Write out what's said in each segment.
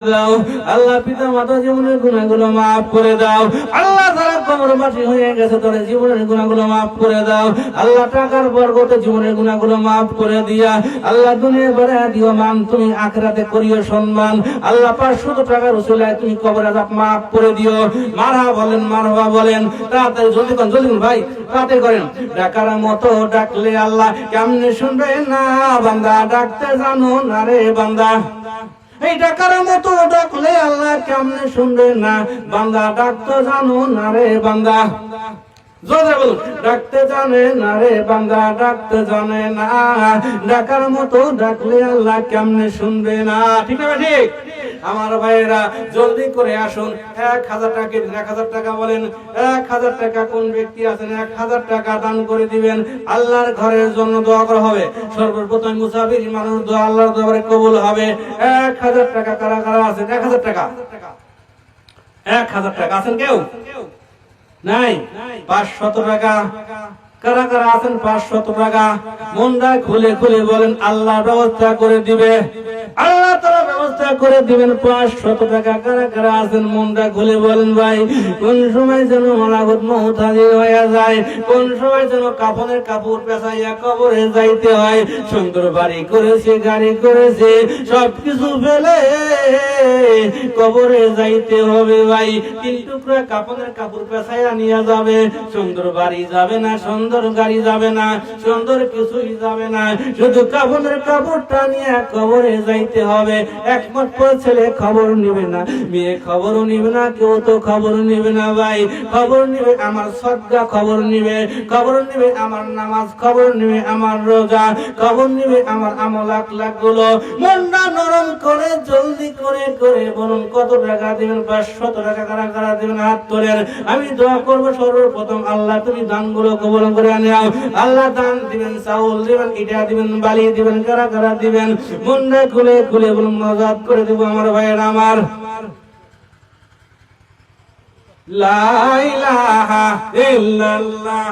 দাও আল্লাহ, পিতা মাতা জীবনের গুনাহগুলো মাফ করে দাও আল্লাহ। যারা কবরবাসী হয়ে গেছে তাদের জীবনের গুনাহগুলো মাফ করে দাও আল্লাহ। টাকার বরকতে জীবনের গুনাহগুলো মাফ করে দিয়া আল্লাহ, দুনিয়া বাড়ায়া দিও মান, তুমি আখিরাতে করিও সম্মান আল্লাহ। 500 টাকার উসিলায় তুমি কবর আযাব মাফ করে দিও। মারহাবা বলেন, মারহাবা বলেন। তাড়াতাড়ি জলদি করেন, জলদি করেন ভাই, তাড়াতাড়ি করেন। ডাকার মতো ডাকলে আল্লাহ কেমনে শুনবে না বান্দা, ডাকতে জানো না রে বান্দা। এই ডাকার মতো ডাকলে আল্লাহ কেমনে শুনবে না বান্দা, ডাকতে জানো না রে বান্দা। জোরে বলুন, ডাকতে জানে না রে বান্দা, ডাকতে জানে না। ডাকার মতো ডাকলে আল্লাহ কেমনে শুনবে না। ঠিক না ঠিক? আমার ভাইয়েরা জলদি করে আসুন। 1000 টাকা দিন, 1000 টাকা বলেন। 1000 টাকা কোন ব্যক্তি আছেন 1000 টাকা দান করে দিবেন। আল্লাহর ঘরের জন্য দোয়া করা হবে। সর্বপ্রথম মুসাফির মানুষ দোয়া আল্লাহর দরবারে কবুল হবে। 1000 টাকা কারা কারা আছেন? 1000 টাকা, 1000 টাকা আছেন কেউ? নাই। 500 টাকা কারা কারা আছেন? 500 টাকা মনটা খুলে খুলে বলেন, আল্লাহ ব্যবস্থা করে দিবে, আল্লাহ তাআলা ব্যবস্থা করে দিবেন। 500 টাকা কারা কারা আছেন? মনটা খুলে বলেন ভাই। কোন সময় যেন মালাকুল মউত হাজির হয়ে যায়, কোন সময় যেন কাফনের কাপড় পেঁচাইয়া কবরে যাইতে হয়। সুন্দর বাড়ি করেছে, গাড়ি করেছে, সবকিছু ফেলে কবরে যাইতে হবে ভাই। 3 টুকরা কাফনের কাপড় পেঁচাইয়া নিয়ে যাবে। সুন্দর বাড়ি যাবে না, সুন্দর গাড়ি যাবে না, সুন্দর কিছুই যাবে না, শুধু কাফনের কাপড়টা নিয়ে কবরে যাইতে হবে। একমাত্র ছেলে খবর নিবে না, মেয়ে খবরও নিবে না, কেউ তো খবর নিবে না ভাই। খবর নিবে আমার সদকা, খবর নিবে, খবর নিবে আমার নামাজ, খবর নিবে আমার রোজা, খবর নিবে আমার আমল আখলাক গুলো। মনটা নরম করে জলদি করে করে বলুন, কত টাকা দিবেন? 500 টাকা কারা কারা দিবেন? হাত তোলেন। আমি দোয়া করবো সর্বপ্রথম, আল্লাহ তুমি দানগুলো কবুল করে নাও। আল্লাহ দান দিবেন, চাউল দিবেন, ইটা দিবেন, বালি দিবেন, কারা কারা দিবেন? মনটা খুলে খুলে বলুন, মজাদ করে দিব আমার ভাইয়ের আমার। লা ইলাহা ইল্লাল্লাহ,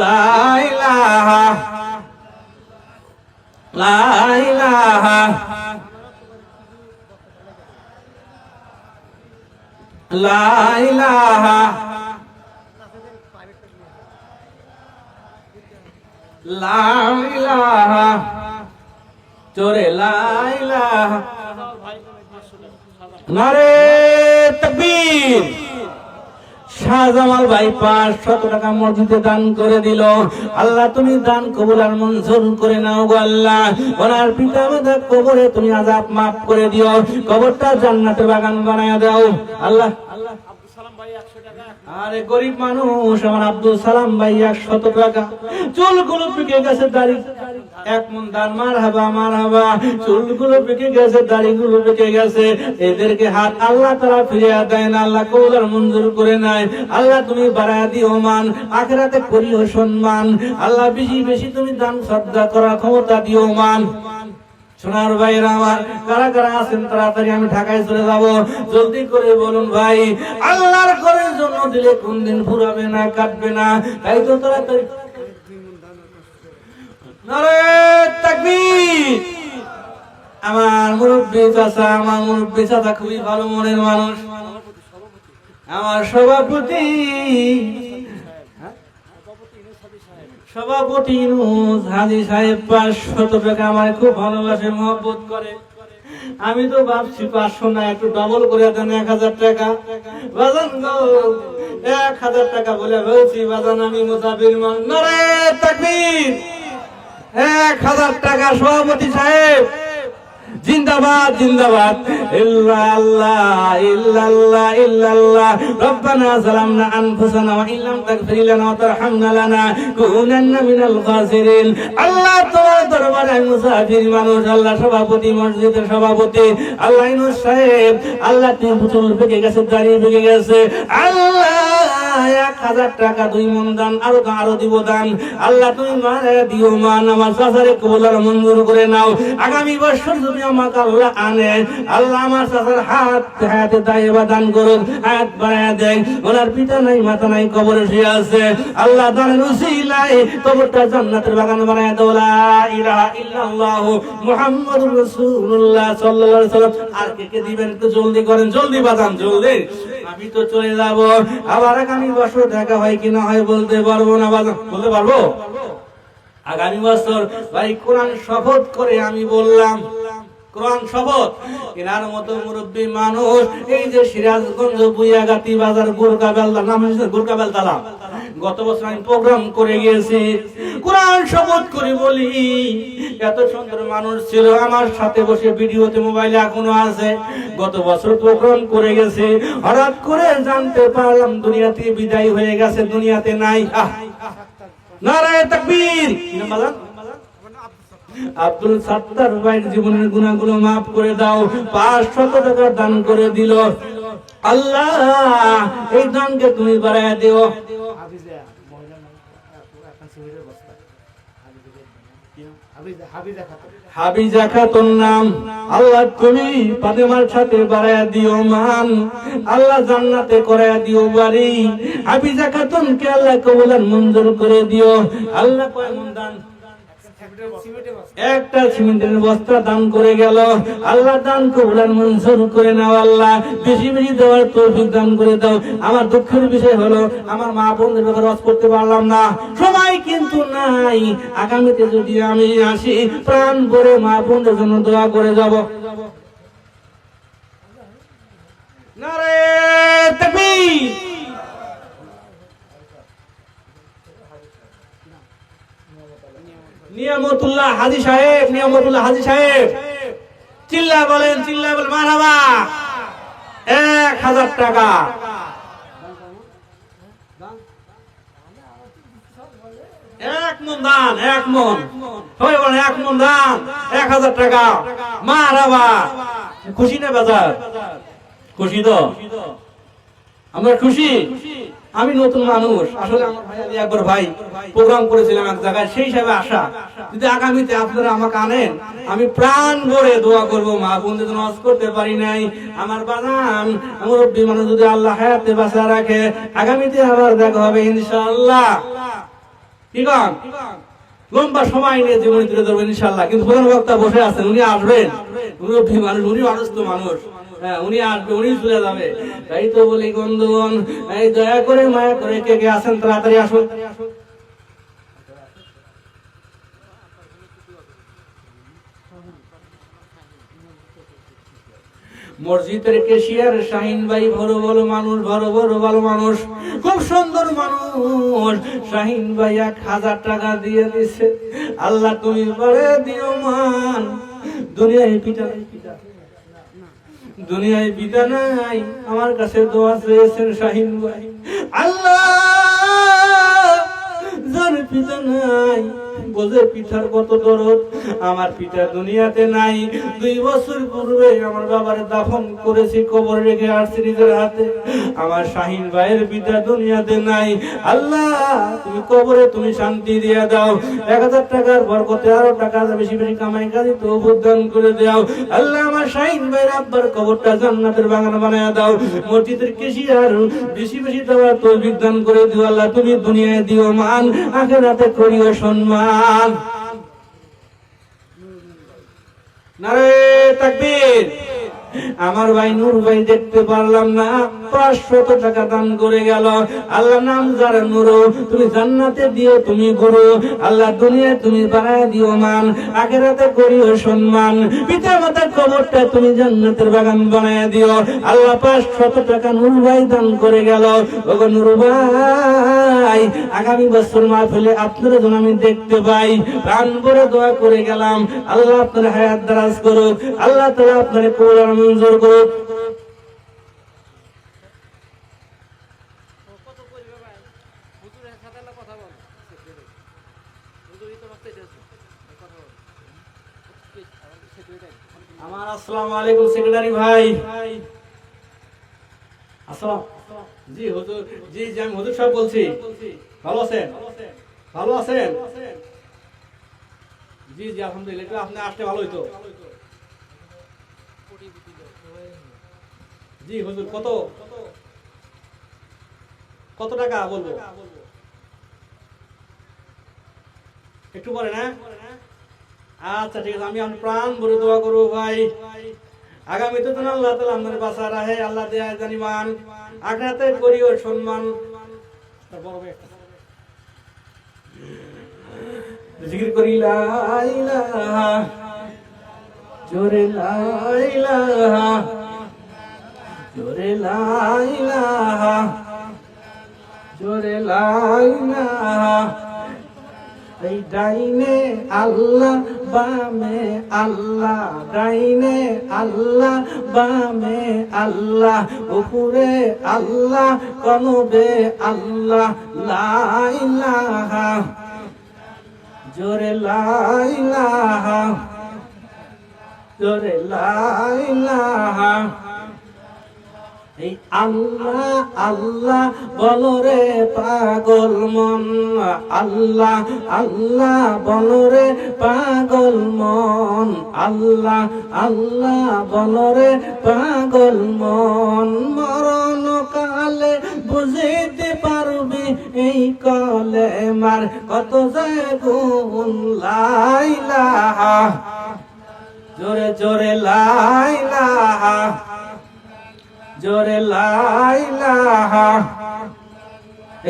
লা ইলাহা, লা ইলাহা, লা ইলাহা, লা ইলাহা, জোরে লা ইলাহা। নারে তাকবীর। শাহজামাল ভাই 500 টাকা মসজিদে দান করে দিল। আল্লাহ তুমি দান কবুল আর মঞ্জুর করে নাও গো আল্লাহ। ওনার পিতা মাতা কবরে তুমি আযাব মাফ করে দিও, কবরটা জান্নাতের বাগান বানায়া দাও আল্লাহ। আরে গরিব মানুষ আমার আব্দুল সালাম ভাই 100 টাকা। চুলগুলো পেকে গেছে, দাড়ি এক মন দান। মারহাবা মারহাবা। চুলগুলো পেকে গেছে, দাড়িগুলো পেকে গেছে, এদেরকে হাত আল্লাহ তাআলা ফিরিয়ে দেয় না। আল্লাহ কবুল আর মঞ্জুর করে নেয়। আল্লাহ তুমি বাড়ায় দিও মান, আখিরাতে করিও সম্মান। আল্লাহ বেশি বেশি তুমি দান সদকা করার ক্ষমতা দিও মান। সোনার ভাইরা আমার, কারা কারা আছেন? তাড়াতাড়ি আমি ঢাকায় চলে যাব, জলদি করে বলুন ভাই। আল্লাহর ঘরের জন্য দিলে কোনদিন ফুরাবে না, কাটবে না। তাই তো তাড়াতাড়ি নারে তাকবীর। আমার মুরব্বি চাচা, আমার মুরব্বি চাচা খুবই ভালো মনের মানুষ। আমার সভাপতি ইউনূস হাজী সাহেব 500 টাকা আমার খুব ভালোবাসে, মহব্বত করে। আমি তো ভাবছি 500 না, একটু ডবল করে দেন, 1000 টাকা। বাজান গো 1000 টাকা বলে বলছি বাজান, আমি মুসাফির মানুষ। নারে তাকবীর। 1000 টাকা সভাপতি সাহেব জিন্দাবাদ জিন্দাবাদ। ইল্লাল্লাহ ইল্লাল্লাহ ইল্লাল্লাহ। রব্বানা যালামনা আনফুসানা ওয়া ইল্লাম তাগফির লানা ওয়া তারহামনা লানাকুনান্না মিনাল খাসিরিন। আল্লাহ তোমার দরবারে মুসাফির মানুষ, আল্লাহ সভাপতি, মসজিদের সভাপতি আল্লাহ ইউনূস সাহেব, আল্লাহ তুমি পুতুল পেকে গেছে, দাড়ি পেকে গেছে, আল্লাহ 1000 টাকা 2 মন দান, আরো দিব দান। আল্লাহ তুমি মারা দিও মান, আমার চাচারে কবুল আর মঞ্জুর করে নাও। আগামী বছর যদি আমাকে আল্লাহ আনে, আল্লাহ আমার চাচার হাতে দায়বা দান করুন, হাত বাড়ায় দেয়। ওনার পিতা নাই, মাতা নাই, কবরে শুয়ে আছে। আল্লাহ দানের উসিলায় কবরটা জান্নাতের বাগান বানায় দাও। লা ইলাহা ইল্লাল্লাহ মুহাম্মাদুর রাসূলুল্লাহ সাল্লাল্লাহু আলাইহি ওয়াসাল্লাম। আর কে দিবেন একটু জলদি করেন, জলদি বাজান, জলদি। আমি তো চলে যাব, আবার আগামী বছর দেখা হয় কিনা হয় বলতে পারবো না বাজান, বলতে পারবো আগামী বছর ভাই কোরআন শপথ করে আমি বললাম, কোরআন শপথ। এনার মতো মুরব্বী মানুষ এই যে সিরাজগঞ্জ বুইয়াগাতি বাজার গোরকাবেলতা, নাম হচ্ছে গোরকাবেলতলা, গত বছর আমি প্রোগ্রাম করে গিয়েছি। কোরআন শপথ করে বলি, এত সুন্দর মানুষ ছিল আমার সাথে বসে, ভিডিওতে মোবাইলে এখনো আছে। গত বছর প্রোগ্রাম করে গেছে, হঠাৎ করে জানতে পারলাম দুনিয়াতে বিদায় হয়ে গেছে, দুনিয়াতে নাই। নারায়ে তাকবীর। আব্দুল সাত্তার ভাইয়ের জীবনের গুনাহগুলো মাফ করে দাও। 500 টাকা দান করে দিল। আল্লাহ এই দানকে তুমি বাড়ায় দিও। হাবিজা খাতুন নাম, আল্লাহ তুমি ফাতেমার সাথে বাড়ায় দিও মান, আল্লাহ জান্নাতে করায় দিও বাড়ি। হাবিজা খাতুনকে আল্লাহ কবুল আর মঞ্জুর করে দিও। আল্লাহ কয় মন দান? একটা সিমেন্টের বস্তা দান করে গেল। আল্লাহ দান কবুল আর মঞ্জুর করে নাও। আল্লাহ বেশি বেশি দেওয়ার তৌফিক দান করে দাও। আমার দুঃখের বিষয় হলো আমার মা বোনদের ব্যাপারে ওয়াজ করতে পারলাম না, সময় কিন্তু নাই। আগামীতে যদি আমি আসি, প্রাণ ভরে মা বোনদের জন্য দোয়া করে যাব। নারায়ে তাকবীর। নিয়ামতুল্লাহ হাজী সাহেব, নিয়ামতুল্লাহ হাজী সাহেব, চিল্লা বলেন, চিল্লা বলেন মারহাবা। 1000 টাকা। এক মন দান, এক মন, সবাই বলেন এক মন দান, 1000 টাকা। মারহাবা। খুশি না বাজার? খুশি তো? আমরা খুশি। আমি নতুন মানুষ, আসলে আমার ভাই আলী আকবর ভাই প্রোগ্রাম করেছিলাম এক জায়গায়, সেই হিসাবে আশা যদি আগামীতে আপনারা আমাকে আনেন, আমি প্রাণ ভরে দোয়া করবো। মা বোনদের জন্য ওয়াজ করতে পারি নাই, আমার বাগান মুরব্বী মানুষ যদি আল্লাহ হায়াতে বাঁচা রাখে, আগামীতে আবার দেখা হবে ইনশাআল্লাহ। কি কন? লম্বা সময় নিয়ে জীবনী তুলে ধরবেন ইনশাআল্লাহ। কিন্তু প্রধান বক্তা বসে আছেন, উনি আসবেন, মুরব্বী মানুষ, উনি অসুস্থ মানুষ, হ্যাঁ উনি আসবে, উনি চলে যাবে। তাই তো বলি বন্ধুগণ, এই দয়া করে মায়া করে কে কে আছেন তাড়াতাড়ি আসুন। মসজিদের কেশিয়ার শাহিন ভাই বড় বড় মানুষ, বড় বড় ভালো মানুষ, খুব সুন্দর মানুষ। শাহিন ভাই 1000 টাকা দিয়ে দিছে। আল্লাহ তুমি বাড়ে দিও মান। দুনিয়ায় পিতা নাই, দুনিয়ায় পিতা নাই, আমার কাছে দোয়া চেয়েছেন শাহিন ভাই। আল্লাহ যার পিতা নাই বোঝে পিতার কত দরদ। আমার পিতা দুনিয়াতে নাই। 2 বছর পূর্বে আমার বাবার দাফন করেছি, কবর রেখে আসছি নিজের হাতে। আমার শাহিন ভাইয়ের পিতা দুনিয়াতে নাই। আল্লাহ তুমি কবরে তুমি শান্তি দিয়ে দাও। 1000 টাকার বরকতে আরো টাকা বেশি বেশি কামাই কাজে তো দান করে দাও। আল্লাহ আমার শাহিন ভাইয়ের আব্বার কবরটা জান্নাতের বাগান বানায় দাও। মসজিদের কেশিয়ার বেশি বেশি দেওয়ার তৌফিক দান করে দিও। আল্লাহ তুমি দুনিয়ায় দিও মান, আখিরাতে করিও সম্মান। নারায়ে তাকবীর। আমার ভাই নূর ভাই দেখতে পারলাম না, 500 টাকা দান করে গেল। আল্লাহ নাম যার নূর, তুমি জান্নাতে দিও তুমি গুরু। আল্লাহ দুনিয়ায় তুমি বাড়ায় দিও মান, আখিরাতে করিও সম্মান। পিতা মাতার কবরটা তুমি জান্নাতের বাগান বানায় দিও। আল্লাহ 500 টাকা নূর ভাই দান করে গেল। ওগো নূর ভাই, আগামী বছর মাহফিলে আপনার জন্য আমি দেখতে পাই, প্রাণ ভরে দোয়া করে গেলাম। আল্লাহ আপনার হায়াত দারাজ করুক, আল্লাহ তাআলা আপনার কবর মঞ্জুর করুক। আমার আসসালামু আলাইকুম সেক্রেটারি ভাই। আসসালাম। জি হুজুর, জি জি আমি হুজুর সাহেব বলছি। ভালো আছেন? ভালো আছেন? জি জি আলহামদুলিল্লাহ, একটু আপনি আসলে ভালো হইতো। জি হুজুর, কত কত টাকা বলবো? একটু পরে না? আচ্ছা ঠিক আছে, আমি আপনার প্রাণ ভরে দোয়া করবো ভাই। আগামীতে তো আল্লাহ তাআলা আমাদের বাঁচা রাহে, আল্লাহ দেয়া জানিমান আখেরাতে করিও সম্মান। তার বড় ভাই একটা জিকির করি লা ইলাহা, জোরে লা ইলাহা, জোরে লা ইলাহা, জোরে লা ইলাহা। এই ডাইনে আল্লাহ বামে আল্লাহ, ডাইনে আল্লাহ বামে আল্লাহ, উপরে আল্লাহ কলবে আল্লাহ, লা ইলাহা, জোরে লা ইলাহা, জোরে লা ইলাহা। এই আল্লাহ আল্লাহ বলো রে পাগল মন, আল্লাহ আল্লাহ বলো রে পাগল মন, আল্লাহ আল্লাহ বলো রে পাগল মন। মরণ কালে বুঝিতে পারবি এই কলে মার কত যায় গুণ, লা ইলাহা, জোরে জোরে লা ইলাহা, জোরে লা ইলাহা।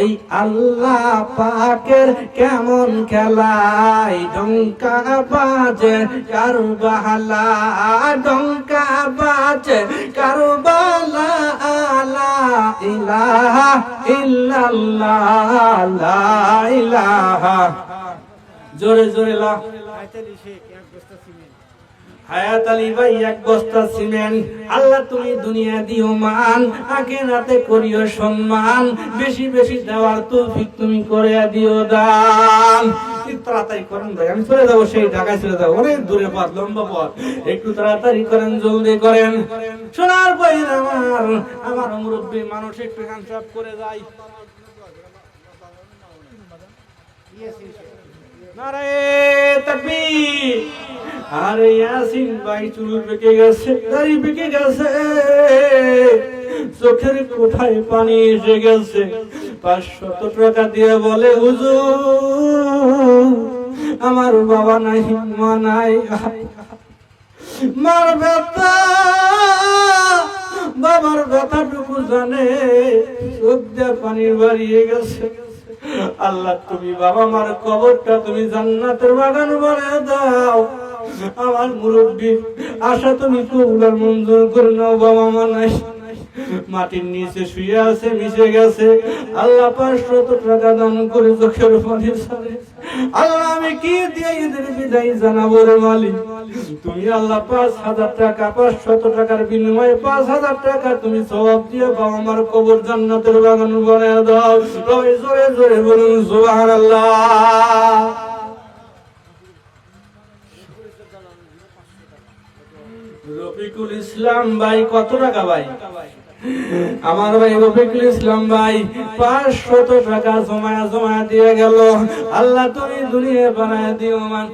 এই আল্লাহ পাকের কেমন খেলায় ডঙ্কা বাজে কারবালা, ডঙ্কা বাজে কারবালা, লা ইলাহা ইল্লাল্লাহ, লা ইলাহা, জোরে জোরে লা। হায়াত আলী ভাই এক বস্তা সিমেন্ট, আল্লাহ তুমি দুনিয়া দিও মান, আখিরাতে করিও সম্মান, বেশি বেশি দেওয়ার তৌফিক তুমি করে দিও দান। তাড়াতাড়ি করেন ভাই, আমি চলে যাবো, সেই ঢাকায় চলে যাবো, অনেক দূরে পথ, লম্বা পথ, একটু তাড়াতাড়ি করেন, জলদি করেন। শোনার ভাই আমার মুরব্বী মানুষ, একটু হ্যান্ডসাপ করে যাই। নারে তাকবীর। আরে ইয়াসিন ভাই চুল পেকে গেছে, দাড়ি পেকে গেছে, চোখের কোঠায় পানি এসে গেছে। 500 টাকা দিয়ে বলে হুজুর আমার বাবা নাই, মা নাই, মার ব্যথা বাবার ব্যথাটুকু জানে, চোখ দিয়ে পানির বাড়িয়ে গেছে। আল্লাহ তুমি বাবা মার কবরটা তুমি জান্নাতের বাগান বানিয়ে দাও। আমার মুরব্বী আশা তুমি কবুল মঞ্জুর করে নাও। বাবা মা নাই, মাটির নিচে শুয়ে আছে, মিশে গেছে। আল্লাহ 500 টাকা দান করে চোখের পানি ছাড়ে। আল্লাহ আমি কি দিয়ে এদের বিদায় জানাবো রে মালিক? তুমি আল্লাহ 5000 টাকা, 500 টাকার বিনিময়ে 5000 টাকা তুমি সওয়াব দিয়ে বাবা আমার কবর জান্নাতের বাগান বানিয়ে দাও। জোরে জোরে জোরে বলুন সুবহানাল্লাহ। রফিকুল ইসলাম ভাই কত টাকা ভাই? আমার ভাই রফিকুল ইসলাম ভাই 500 টাকা জমায়া দিয়ে গেল। আল্লাহ তুমি দুনিয়া বানায় দিও মান।